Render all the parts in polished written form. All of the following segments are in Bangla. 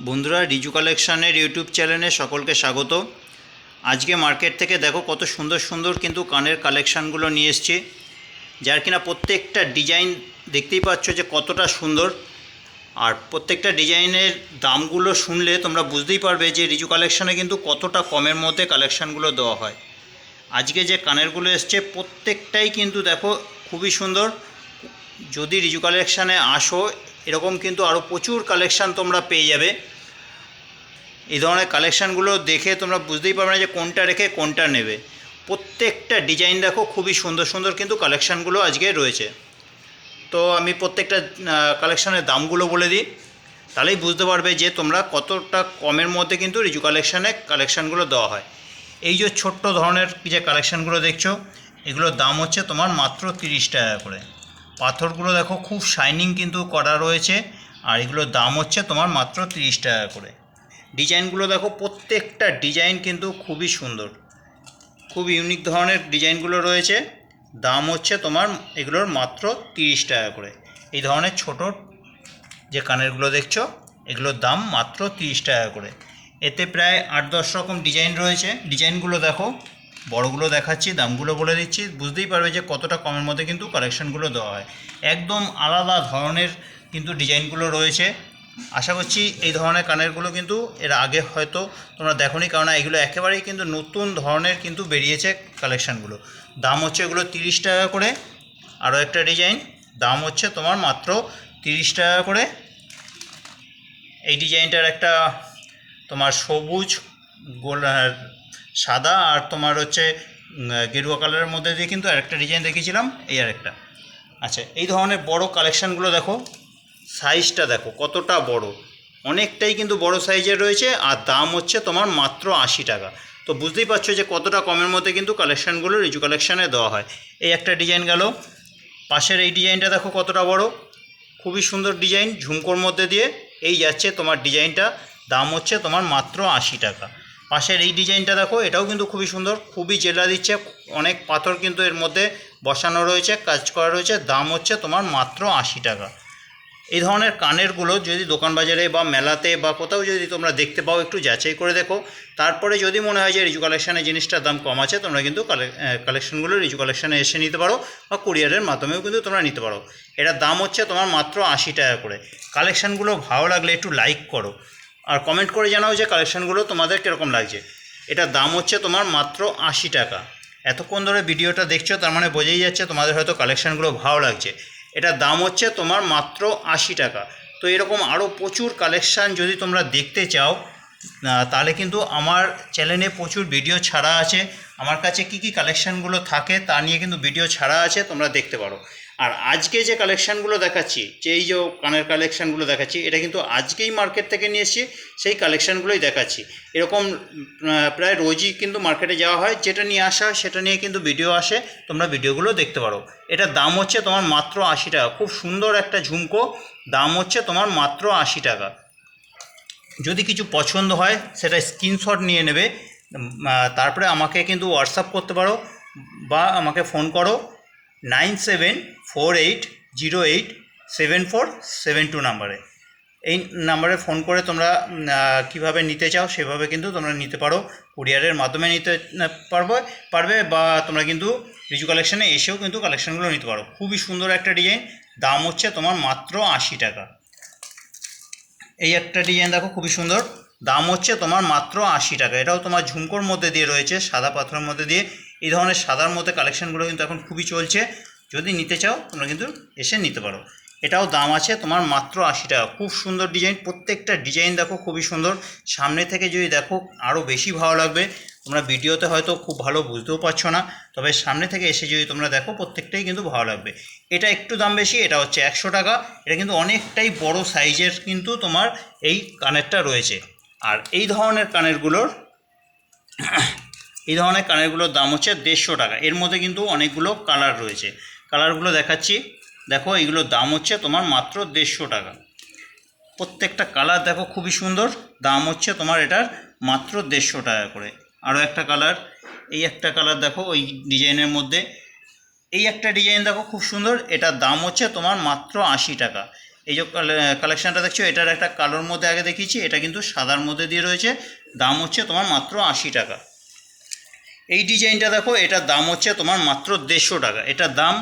বন্ধুরা, রিজু কালেকশানের ইউটিউব চ্যানেলে সকলকে স্বাগত। আজকে মার্কেট থেকে দেখো কত সুন্দর সুন্দর কিন্তু কানের কালেকশানগুলো নিয়ে এসেছি, যার কিনা প্রত্যেকটা ডিজাইন দেখতেই পাচ্ছ যে কতটা সুন্দর। আর প্রত্যেকটা ডিজাইনের দামগুলো শুনলে তোমরা বুঝতেই পারবে যে রিজু কালেকশানে কিন্তু কতটা কমের মধ্যে কালেকশানগুলো দেওয়া হয়। আজকে যে কানেরগুলো এসছে প্রত্যেকটাই কিন্তু দেখো খুবই সুন্দর। যদি রিজু কালেকশানে আসো এরকম কিন্তু আরও প্রচুর কালেকশান তোমরা পেয়ে যাবে। এই ধরনের কালেকশানগুলো দেখে তোমরা বুঝতেই পারবে না যে কোনটা রেখে কোনটা নেবে। প্রত্যেকটা ডিজাইন দেখো খুবই সুন্দর সুন্দর কিন্তু কালেকশানগুলো আজকে রয়েছে। তো আমি প্রত্যেকটা কালেকশানের দামগুলো বলে দিই, তাহলেই বুঝতে পারবে যে তোমরা কতটা কমের মধ্যে কিন্তু রিজু কালেকশানে কালেকশানগুলো দেওয়া হয়। এই যে ছোট্ট ধরনের যে কালেকশানগুলো দেখছো, এগুলোর দাম হচ্ছে তোমার মাত্র 30 টাকা করে। পাথরগুলো দেখো খুব শাইনিং কিন্তু করা রয়েছে, আর এগুলোর দাম হচ্ছে তোমার মাত্র 30 টাকা করে। ডিজাইনগুলো দেখো প্রত্যেকটা ডিজাইন কিন্তু খুবই সুন্দর, খুব ইউনিক ধরনের ডিজাইনগুলো রয়েছে। দাম হচ্ছে তোমার এগুলোর মাত্র 30 টাকা করে। এই ধরনের ছোট যে কানেরগুলো দেখছো এগুলোর দাম মাত্র 30 টাকা করে। এতে প্রায় 8-10 রকম ডিজাইন রয়েছে। ডিজাইনগুলো দেখো, বড়গুলো দেখাচ্ছি, দামগুলো বলে দিচ্ছি, বুঝতেই পারবে যে কতটা কমের মধ্যে কিন্তু কালেকশানগুলো দেওয়া হয়। একদম আলাদা ধরনের কিন্তু ডিজাইনগুলো রয়েছে। আশা করছি এই ধরনের কানেরগুলো কিন্তু এর আগে হয়তো তোমরা দেখোনি, কারণ এগুলো একেবারেই কিন্তু নতুন ধরনের কিন্তু বেরিয়েছে কালেকশানগুলো। দাম হচ্ছে এগুলো 30 টাকা করে। আরও একটা ডিজাইন, দাম হচ্ছে তোমার মাত্র 30 টাকা করে। এই ডিজাইনটার একটা তোমার সবুজ গোল সাদা আর তোমার হচ্ছে গেরুয়া কালারের মধ্যে দিয়ে কিন্তু আরেকটা ডিজাইন দেখিয়েছিলাম, এই আরেকটা। আচ্ছা, এই ধরনের বড় কালেকশানগুলো দেখো, সাইজটা দেখো কতটা বড়, অনেকটাই কিন্তু বড় সাইজের রয়েছে। আর দাম হচ্ছে তোমার মাত্র 80 টাকা। তো বুঝতেই পারছো যে কতটা কমের মধ্যে কিন্তু কালেকশানগুলো রিজু কালেকশানে দেওয়া হয়। এই একটা ডিজাইন গেল, পাশের এই ডিজাইনটা দেখো কতটা বড়, খুবই সুন্দর ডিজাইন, ঝুমকোর মধ্যে দিয়ে এই যাচ্ছে তোমার ডিজাইনটা। দাম হচ্ছে তোমার মাত্র 80 টাকা। পাশের এই ডিজাইনটা দেখো, এটাও কিন্তু খুবই সুন্দর, খুবই জেলা দিচ্ছে, অনেক পাথর কিন্তু এর মধ্যে বসানো রয়েছে, কাজ করা রয়েছে। দাম হচ্ছে তোমার মাত্র 80 টাকা। এই ধরনের কানেরগুলো যদি দোকান বাজারে বা মেলাতে বা কোথাও যদি তোমরা দেখতে পাও, একটু যাচাই করে দেখো। তারপরে যদি মনে হয় যে রিজু কালেকশানে জিনিসটার দাম কম আছে, তোমরা কিন্তু কালেকশানগুলো রিজু কালেকশানে এসে নিতে পারো, বা কুরিয়ারের মাধ্যমেও কিন্তু তোমরা নিতে পারো। এটার দাম হচ্ছে তোমার মাত্র 80 টাকা করে। কালেকশানগুলো ভালো লাগলে একটু লাইক করো আর কমেন্ট করে জানাও যে কালেকশানগুলো তোমাদের কীরকম লাগছে। এটার দাম হচ্ছে তোমার মাত্র 80 টাকা। এতক্ষণ ধরে ভিডিওটা দেখছো, তার মানে বোঝাই যাচ্ছে তোমাদের হয়তো কালেকশানগুলো ভালো লাগছে। এটার দাম হচ্ছে তোমার মাত্র 80 টাকা। তো এরকম আরও প্রচুর কালেকশান যদি তোমরা দেখতে চাও, তাহলে কিন্তু আমার চ্যানেলে প্রচুর ভিডিও ছাড়া আছে। আমার কাছে কি কি কালেকশানগুলো থাকে তা নিয়ে কিন্তু ভিডিও ছাড়া আছে, তোমরা দেখতে পারো। আর আজকে যে কালেকশানগুলো দেখাচ্ছি, যে এই যে কানের কালেকশানগুলো দেখাচ্ছি, এটা কিন্তু আজকেই মার্কেট থেকে নিয়ে এসেছি, সেই কালেকশানগুলোই দেখাচ্ছি। এরকম প্রায় রোজই কিন্তু মার্কেটে যাওয়া হয়, যেটা নিয়ে আসা হয় সেটা নিয়ে কিন্তু ভিডিও আসে, তোমরা ভিডিওগুলো দেখতে পারো। এটার দাম হচ্ছে তোমার মাত্র 80 টাকা। খুব সুন্দর একটা ঝুমকো, দাম হচ্ছে তোমার মাত্র 80 টাকা। যদি কিছু পছন্দ হয় সেটা স্ক্রিনশট নিয়ে নেবে, তারপরে আমাকে কিন্তু হোয়াটসঅ্যাপ করতে পারো বা আমাকে ফোন করো 9748087472 নাম্বারে। এই নাম্বারে ফোন করে তোমরা কিভাবে নিতে চাও সেভাবে কিন্তু তোমরা নিতে পারো, কুরিয়ারের মাধ্যমে নিতে পারবে বা তোমরা কিন্তু রিজু কালেকশানে এসেও কিন্তু কালেকশানগুলো নিতে পারো। খুবই সুন্দর একটা ডিজাইন, দাম হচ্ছে তোমার মাত্র 80 টাকা। এই একটা ডিজাইন দেখো খুবই সুন্দর, দাম হচ্ছে তোমার মাত্র 80 টাকা। এটাও তোমার ঝুমকোর মধ্যে দিয়ে রয়েছে, সাদা পাথরের মধ্যে দিয়ে। এই ধরনের সাদার মধ্যে কালেকশানগুলো কিন্তু এখন খুবই চলছে, যদি নিতে চাও তোমরা কিন্তু এসে নিতে পারো। এটাও দাম আছে তোমার মাত্র 80 টাকা। খুব সুন্দর ডিজাইন, প্রত্যেকটা ডিজাইন দেখো খুবই সুন্দর। সামনে থেকে যদি দেখো আরও বেশি ভালো লাগবে। তোমরা ভিডিওতে হয়তো খুব ভালো বুঝতেও পারছো না, তবে সামনে থেকে এসে যদি তোমরা দেখো প্রত্যেকটাই কিন্তু ভালো লাগবে। এটা একটু দাম বেশি, এটা হচ্ছে 100 টাকা। এটা কিন্তু অনেকটাই বড় সাইজের কিন্তু তোমার এই কানেরটা রয়েছে। আর এই ধরনের কানেরগুলোর দাম হচ্ছে 150 টাকা। এর মধ্যে কিন্তু অনেকগুলো কালার রয়েছে, কালারগুলো দেখাচ্ছি। দেখো এইগুলোর দাম হচ্ছে তোমার মাত্র 150 টাকা। প্রত্যেকটা কালার দেখো খুবই সুন্দর, দাম হচ্ছে তোমার এটার মাত্র 150 টাকা করে। আরও একটা কালার, এই একটা কালার দেখো ওই ডিজাইনের মধ্যে, এই একটা ডিজাইন দেখো খুব সুন্দর, এটার দাম হচ্ছে তোমার মাত্র 80 টাকা। এই যে কালেকশানটা দেখছো, এটার একটা কালোর মধ্যে আগে দেখিয়েছি, এটা কিন্তু সাদার মধ্যে দিয়ে রয়েছে। দাম হচ্ছে তোমার মাত্র 80 টাকা। এই ডিজাইনটা দেখো, এটার দাম হচ্ছে তোমার মাত্র 150 টাকা। এটার দাম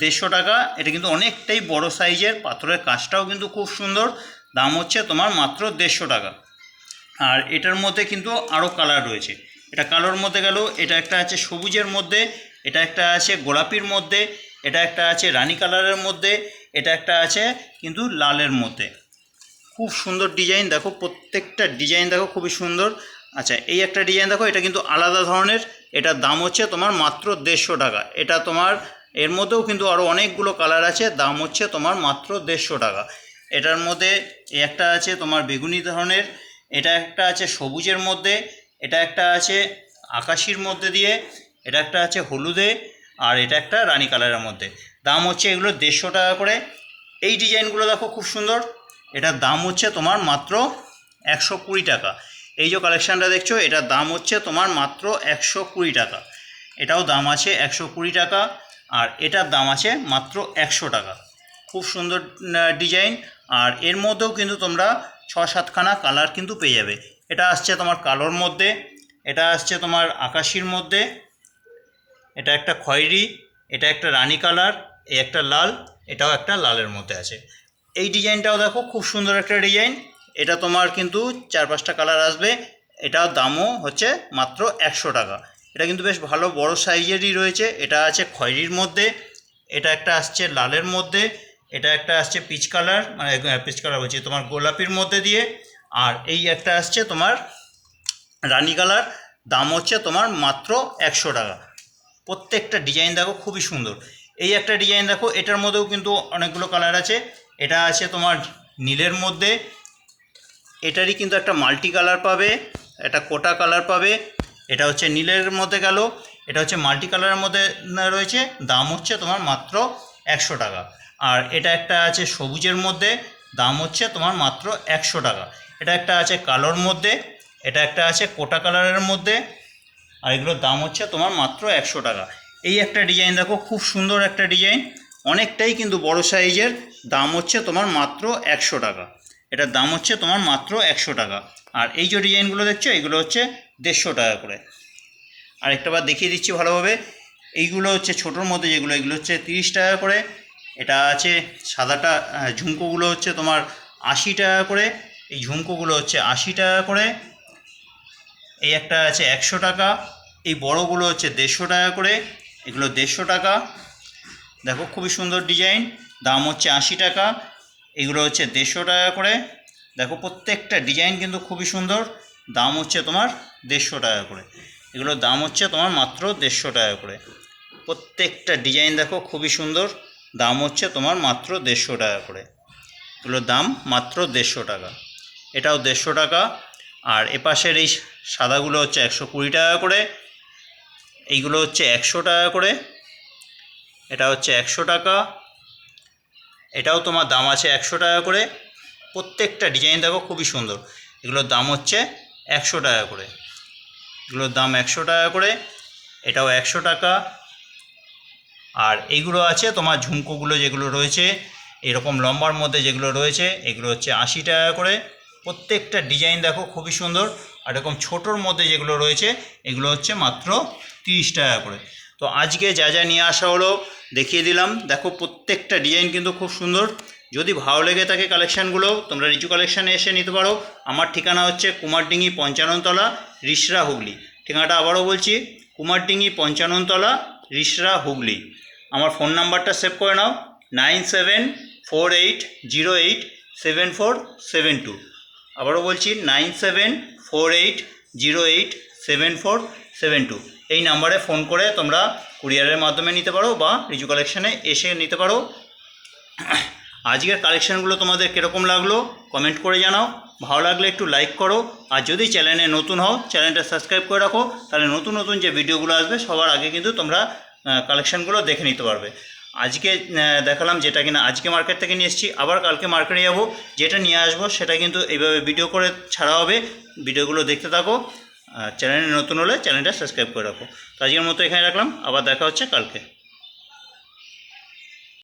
150 টাকা। এটা কিন্তু অনেকটাই বড় সাইজের, পাথরের কাজটাও কিন্তু খুব সুন্দর। দাম হচ্ছে তোমার মাত্র 150 টাকা। আর এটার মধ্যে কিন্তু আরও কালার রয়েছে। এটা কালোর মধ্যে গেল, এটা একটা আছে সবুজের মধ্যে, এটা একটা আছে গোলাপির মধ্যে, এটা একটা আছে রানী কালারের মধ্যে, এটা একটা আছে কিন্তু লালের মধ্যে। খুব সুন্দর ডিজাইন দেখো, প্রত্যেকটা ডিজাইন দেখো খুবই সুন্দর। আচ্ছা, এই একটা ডিজাইন দেখো, এটা কিন্তু আলাদা ধরনের। এটার দাম হচ্ছে তোমার মাত্র 150 টাকা। এটা তোমার এর মধ্যেও কিন্তু আরও অনেকগুলো কালার আছে, দাম হচ্ছে তোমার মাত্র 150 টাকা। এটার মধ্যে একটা আছে তোমার বেগুনি ধরনের, এটা একটা আছে সবুজের মধ্যে, এটা একটা আছে আকাশির মধ্যে দিয়ে, এটা একটা আছে হলুদে, আর এটা একটা রানী কালারের মধ্যে। দাম হচ্ছে এগুলো 150 টাকা করে। এই ডিজাইনগুলো দেখো খুব সুন্দর। এটার দাম হচ্ছে তোমার মাত্র 120 টাকা। এই যে কালেকশানটা দেখছো, এটার দাম হচ্ছে তোমার মাত্র 120 টাকা। এটাও দাম আছে 120 টাকা। আর এটার দাম আছে মাত্র 100 টাকা। খুব সুন্দর ডিজাইন। আর এর মধ্যেও কিন্তু তোমরা 6-7খানা কালার কিন্তু পেয়ে যাবে। এটা আসছে তোমার কালোর মধ্যে, এটা আসছে তোমার আকাশির মধ্যে, এটা একটা খয়েরি, এটা একটা রানী কালার, এই একটা লাল, এটাও একটা লালের মধ্যে আছে। এই ডিজাইনটাও দেখো খুব সুন্দর একটা ডিজাইন। এটা তোমার কিন্তু 4-5টা কালার আসবে। এটাও দামও হচ্ছে মাত্র 100 টাকা। এটা কিন্তু বেশ ভালো বড় সাইজেরই রয়েছে। এটা আছে খয়েরির মধ্যে, এটা একটা আসছে লালের মধ্যে, এটা একটা আসছে পিচ কালার, মানে পিচ কালার বলছি তোমার গোলাপির মধ্যে দিয়ে, আর এই একটা আসছে তোমার রানী কালার। দাম হচ্ছে তোমার মাত্র 100 টাকা। প্রত্যেকটা ডিজাইন দেখো খুবই সুন্দর। এই একটা ডিজাইন দেখো, এটার মধ্যেও কিন্তু অনেকগুলো কালার আছে। এটা আছে তোমার নীলের মধ্যে, এটারই কিন্তু একটা মাল্টি কালার পাবে, একটা কোটা কালার পাবে। এটা হচ্ছে নীলের মধ্যে গেল, এটা হচ্ছে মাল্টি কালারের মধ্যে রয়েছে। দাম হচ্ছে তোমার মাত্র 100 টাকা। আর এটা একটা আছে সবুজের মধ্যে, দাম হচ্ছে তোমার মাত্র 100 টাকা। এটা একটা আছে কালোর মধ্যে, এটা একটা আছে কোটা কালারের মধ্যে, আর এগুলোর দাম হচ্ছে তোমার মাত্র 100 টাকা। এই একটা ডিজাইন দেখো, খুব সুন্দর একটা ডিজাইন, অনেকটাই কিন্তু বড় সাইজের। দাম হচ্ছে তোমার মাত্র 100 টাকা। এটার দাম হচ্ছে তোমার মাত্র 100 টাকা। আর এই যে ডিজাইনগুলো দেখছো, এগুলো হচ্ছে 150 টাকা করে। আর একটা বার দেখিয়ে দিচ্ছি ভালোভাবে। এইগুলো হচ্ছে ছোটোর মধ্যে যেগুলো, এগুলো হচ্ছে 30 টাকা করে। এটা আছে সাদাটা, ঝুমকোগুলো হচ্ছে তোমার 80 টাকা করে। এই ঝুমকোগুলো হচ্ছে 80 টাকা করে। এই একটা আছে 100 টাকা। এই বড়গুলো হচ্ছে 150 টাকা করে। এগুলো 150 টাকা। দেখো খুবই সুন্দর ডিজাইন, দাম হচ্ছে 80 টাকা। এগুলো হচ্ছে 150 টাকা করে। দেখো প্রত্যেকটা ডিজাইন কিন্তু খুবই সুন্দর, দাম হচ্ছে তোমার 150 টাকা করে। এগুলোর দাম হচ্ছে তোমার মাত্র 150 টাকা করে। প্রত্যেকটা ডিজাইন দেখো খুবই সুন্দর, দাম হচ্ছে তোমার মাত্র 150 টাকা করে। এগুলোর দাম মাত্র 150 টাকা। এটাও 150 টাকা। আর এপাশের এই সাদাগুলো হচ্ছে 120 টাকা করে। এইগুলো হচ্ছে 100 টাকা করে। এটা হচ্ছে 100 টাকা। এটাও তোমার দাম আছে 100 টাকা করে। প্রত্যেকটা ডিজাইন দেখো খুবই সুন্দর। এগুলোর দাম হচ্ছে 100 টাকা করে। এগুলোর দাম 100 টাকা করে। এটাও 100 টাকা। আর এইগুলো আছে তোমার ঝুমকোগুলো যেগুলো রয়েছে এরকম লম্বার মধ্যে যেগুলো রয়েছে, এগুলো হচ্ছে 80 টাকা করে। প্রত্যেকটা ডিজাইন দেখো খুবই সুন্দর। আর এরকম ছোটোর মধ্যে যেগুলো রয়েছে এগুলো হচ্ছে মাত্র 30 টাকা করে। তো আজকে যা যা নিয়ে আসা হলো দেখিয়ে দিলাম। দেখো প্রত্যেকটা ডিজাইন কিন্তু খুব সুন্দর। যদি ভালো লেগে থাকে কালেকশানগুলো, তোমরা রিচু কালেকশানে এসে নিতে পারো। আমার ঠিকানা হচ্ছে কুমারডিঙ্গি 55 তলা, রিষড়া, হুগলি। ঠিকানাটা আবারও বলছি, কুমারডিঙ্গি 55 তলা, রিষড়া, হুগলি। আমার ফোন নাম্বারটা সেভ করে নাও, 9748087472। আবারও বলছি 9748087472। এই নাম্বারে ফোন করে তোমরা কুরিয়ারের মাধ্যমে নিতে পারো বা রিজু কালেকশানে এসে নিতে পারো। আজকের কালেকশানগুলো তোমাদের কীরকম লাগলো কমেন্ট করে জানাও। ভালো লাগলে একটু লাইক করো। আর যদি চ্যানেলে নতুন হও, চ্যানেলটা সাবস্ক্রাইব করে রাখো, তাহলে নতুন নতুন যে ভিডিওগুলো আসবে সবার আগে কিন্তু তোমরা কালেকশানগুলো দেখে নিতে পারবে। আজকে দেখালাম যেটা কিনা আজকে মার্কেট থেকে নিয়ে এসেছি, আবার কালকে মার্কেটে যাবো, যেটা নিয়ে আসবো সেটা কিন্তু এইভাবে ভিডিও করে ছাড়া হবে। ভিডিওগুলো দেখতে থাকো। চ্যানেলে নতুন হলে চ্যানেলটা সাবস্ক্রাইব করে রাখো। তো আজকের মতো এখানে রাখলাম, আবার দেখা হচ্ছে কালকে।